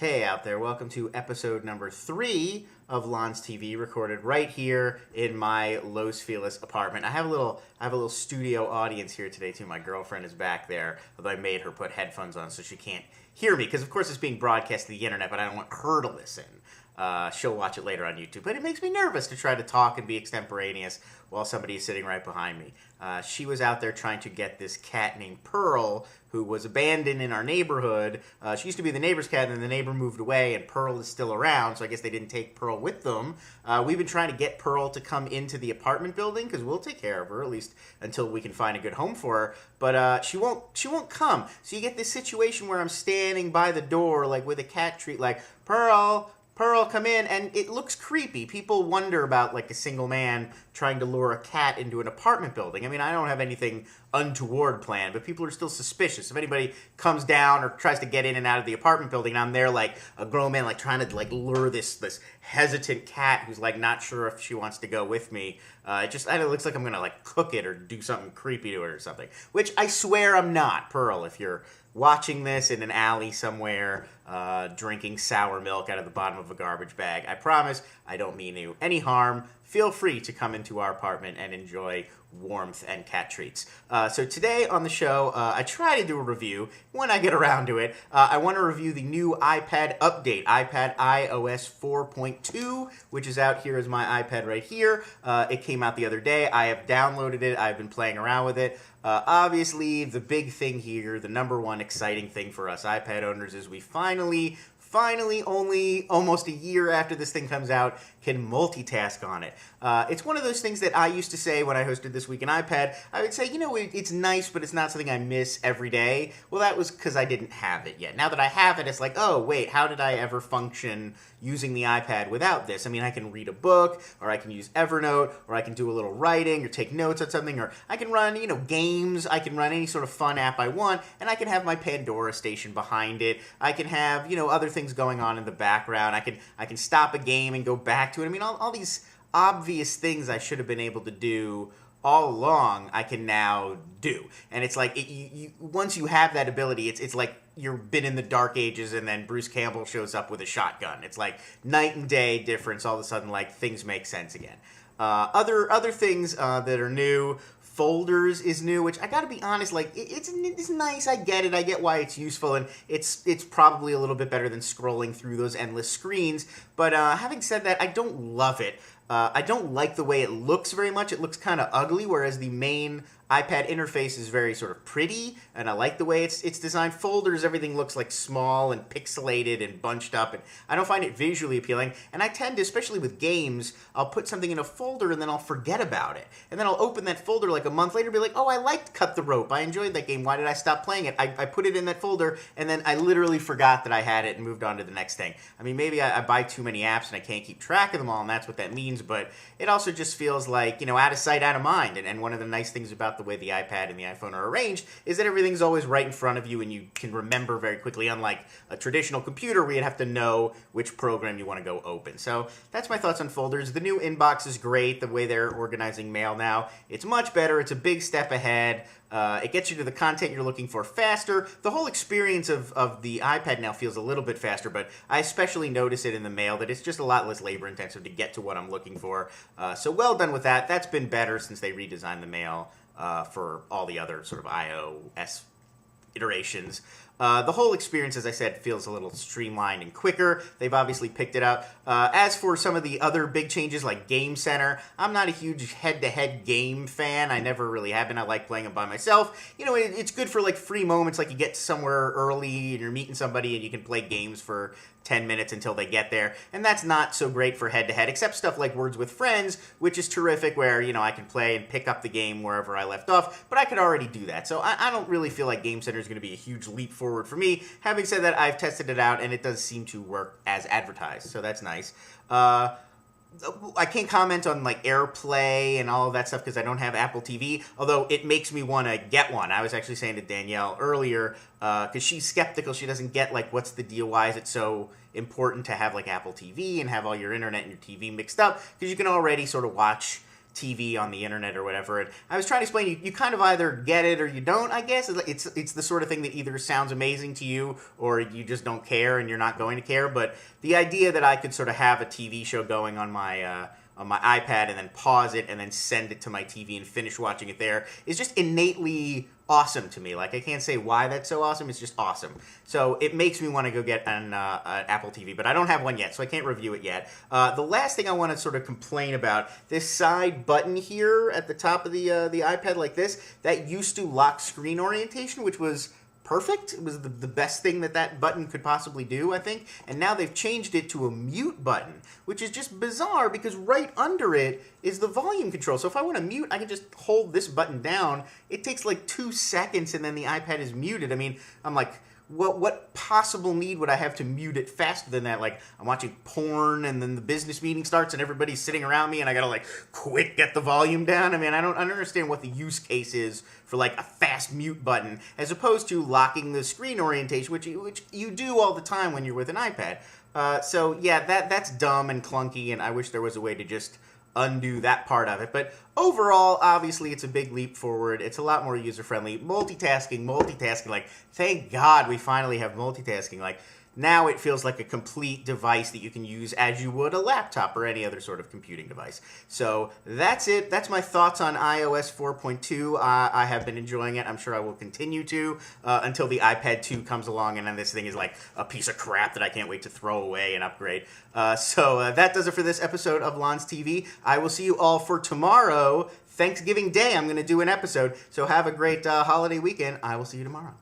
Hey out there, welcome to episode number 3 of LonsTV, recorded right here in my Los Feliz apartment. I have a little studio audience here today too. My girlfriend is back there, although I made her put headphones on so she can't hear me, because of course it's being broadcast to the internet, but I don't want her to listen. She'll watch it later on YouTube, but it makes me nervous to try to talk and be extemporaneous while somebody is sitting right behind me. She was out there trying to get this cat named Pearl, who was abandoned in our neighborhood. She used to be the neighbor's cat, and then the neighbor moved away, and Pearl is still around, so I guess they didn't take Pearl with them. We've been trying to get Pearl to come into the apartment building, because we'll take care of her, at least until we can find a good home for her, but she won't come. So you get this situation where I'm standing by the door, like with a cat treat, like, Pearl, come in, and it looks creepy. People wonder about, like, a single man trying to lure a cat into an apartment building. I mean, I don't have anything untoward planned, but people are still suspicious. If anybody comes down or tries to get in and out of the apartment building, and I'm there like a grown man, like, trying to, like, lure this hesitant cat who's, like, not sure if she wants to go with me, it looks like I'm gonna, like, cook it or do something creepy to it or something. Which I swear I'm not. Pearl, if you're watching this in an alley somewhere, drinking sour milk out of the bottom of a garbage bag, I promise I don't mean you any harm. Feel free to come into our apartment and enjoy warmth and cat treats. So today on the show, I try to do a review when I get around to it. I want to review the new iPad update, iPad iOS 4.2, which is out. Here is my iPad right here. It came out the other day. I have downloaded it. I've been playing around with it. Obviously, the big thing here, the number one exciting thing for us iPad owners, is we finally, only almost a year after this thing comes out, can multitask on it. It's one of those things that I used to say when I hosted This Week in iPad. I would say, it's nice, but it's not something I miss every day. Well, that was because I didn't have it yet. Now that I have it, it's like, oh, wait, how did I ever function using the iPad without this? I mean, I can read a book, or I can use Evernote, or I can do a little writing, or take notes on something, or I can run, games. I can run any sort of fun app I want, and I can have my Pandora station behind it. I can have, other things going on in the background. I can stop a game and go back to it. I mean, all these obvious things I should have been able to do all along, I can now do. And it's like, once you have that ability, it's like you've been in the dark ages and then Bruce Campbell shows up with a shotgun. It's like night and day difference. All of a sudden, like, things make sense again. Other things that are new. Folders is new, which I gotta be honest, like, it's nice. I get it. I get why it's useful, and it's probably a little bit better than scrolling through those endless screens. But having said that, I don't love it. I don't like the way it looks very much. It looks kind of ugly, whereas the main iPad interface is very sort of pretty, and I like the way it's designed. Folders, everything looks like small and pixelated and bunched up, and I don't find it visually appealing. And I tend to, especially with games, I'll put something in a folder and then I'll forget about it. And then I'll open that folder like a month later and be like, oh, I liked Cut the Rope. I enjoyed that game. Why did I stop playing it? I put it in that folder, and then I literally forgot that I had it and moved on to the next thing. I mean, maybe I buy too many apps and I can't keep track of them all, and that's what that means, but it also just feels like, out of sight, out of mind. And one of the nice things about the way the iPad and the iPhone are arranged is that everything's always right in front of you and you can remember very quickly, unlike a traditional computer where you'd have to know which program you want to go open. So that's my thoughts on folders. The new inbox is great. The way they're organizing mail now, it's much better. It's a big step ahead. It gets you to the content you're looking for faster. The whole experience of the iPad now feels a little bit faster, but I especially notice it in the mail that it's just a lot less labor intensive to get to what I'm looking for. So well done with that. That's been better since they redesigned the mail for all the other sort of iOS iterations. The whole experience, as I said, feels a little streamlined and quicker. They've obviously picked it up. As for some of the other big changes like GameCenter, I'm not a huge head-to-head game fan. I never really have been. I like playing them by myself. It's good for like free moments, like you get somewhere early and you're meeting somebody and you can play games for 10 minutes until they get there. And that's not so great for head-to-head, except stuff like Words with Friends, which is terrific, where, I can play and pick up the game wherever I left off, but I could already do that. So I don't really feel like GameCenter is going to be a huge leap forward for me. Having said that, I've tested it out, and it does seem to work as advertised, so that's nice. I can't comment on like AirPlay and all of that stuff because I don't have Apple TV, although it makes me want to get one. I was actually saying to Danielle earlier, because she's skeptical. She doesn't get like, what's the deal? Why is it so important to have like Apple TV and have all your internet and your TV mixed up? Because you can already sort of watch TV on the internet or whatever. And I was trying to explain, you kind of either get it or you don't, I guess. It's the sort of thing that either sounds amazing to you or you just don't care and you're not going to care. But the idea that I could sort of have a TV show going on my iPad and then pause it and then send it to my TV and finish watching it there is just innately awesome to me. Like, I can't say why that's so awesome. It's just awesome. So it makes me want to go get an Apple TV, but I don't have one yet, so I can't review it yet. The last thing I want to sort of complain about, this side button here at the top of the iPad like this, that used to lock screen orientation, which was perfect. It was the best thing that button could possibly do, I think. And now they've changed it to a mute button, which is just bizarre because right under it is the volume control. So if I want to mute, I can just hold this button down. It takes like 2 seconds and then the iPad is muted. I mean, I'm like, what possible need would I have to mute it faster than that? Like, I'm watching porn and then the business meeting starts and everybody's sitting around me and I gotta like quick get the volume down. I mean, I don't understand what the use case is for like a fast mute button as opposed to locking the screen orientation, which you do all the time when you're with an iPad. So yeah, that's dumb and clunky, and I wish there was a way to just undo that part of it. But overall, obviously, it's a big leap forward. It's a lot more user-friendly. Multitasking, like, thank God we finally have multitasking. Like, now it feels like a complete device that you can use as you would a laptop or any other sort of computing device. So that's it. That's my thoughts on iOS 4.2. I have been enjoying it. I'm sure I will continue to until the iPad 2 comes along and then this thing is like a piece of crap that I can't wait to throw away and upgrade. So that does it for this episode of LonsTV. I will see you all for tomorrow. Thanksgiving Day, I'm going to do an episode. So have a great holiday weekend. I will see you tomorrow.